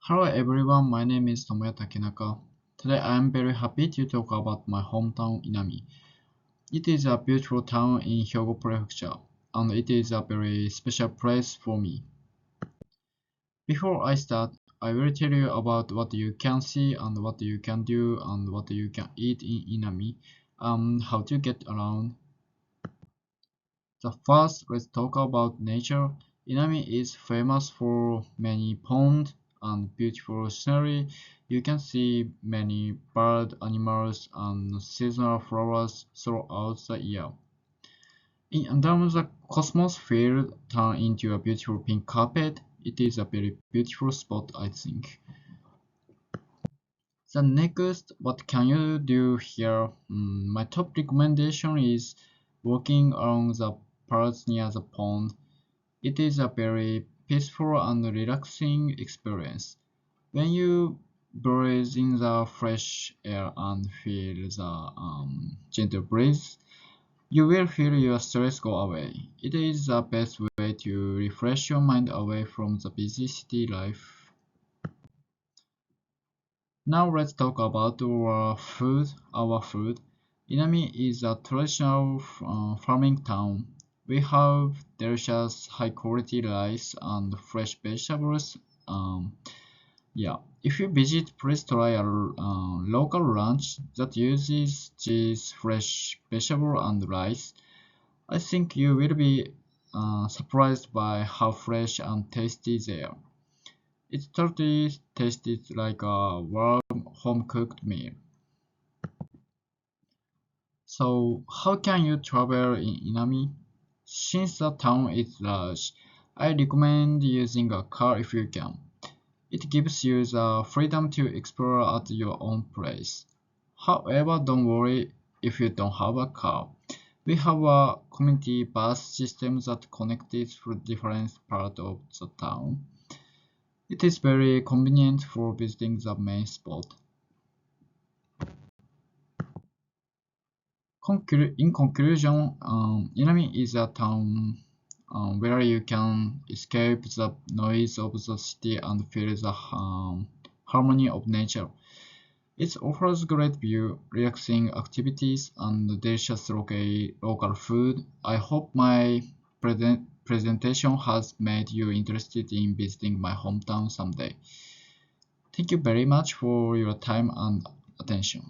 Hello everyone, my name is Tomoya Takenaka. Today I am very happy to talk about my hometown Inami. It is a beautiful town in Hyogo Prefecture, and it is a very special place for me. Before I start, I will tell you about what you can see and what you can do and what you can eat in Inami and how to get around. The first, let's talk about nature. Inami is famous for many ponds and beautiful scenery. You can see many bird animals and seasonal flowers throughout the year. In autumn, the cosmos field turn into a beautiful pink carpet. It is a very beautiful spot, I think. The next, what can you do here? My top recommendation is walking along the paths near the pond. It is a very peaceful and relaxing experience. When you breathe in the fresh air and feel the gentle breeze, you will feel your stress go away. It is the best way to refresh your mind away from the busy city life. Now let's talk about our food. Inami is a traditional farming town. We have delicious high-quality rice and fresh vegetables. Um, yeah, if you visit, please try a local lunch that uses cheese, fresh vegetable, and rice. I think you will be surprised by how fresh and tasty they are. It totally tasted like a warm home-cooked meal. So, how can you travel in Inami? Since the town is large, I recommend using a car if you can. It gives you the freedom to explore at your own pace. However, don't worry if you don't have a car. We have a community bus system that connects to different parts of the town. It is very convenient for visiting the main spot. In conclusion, Inami is a town where you can escape the noise of the city and feel the harmony of nature. It offers great view, relaxing activities, and delicious local food. I hope my presentation has made you interested in visiting my hometown someday. Thank you very much for your time and attention.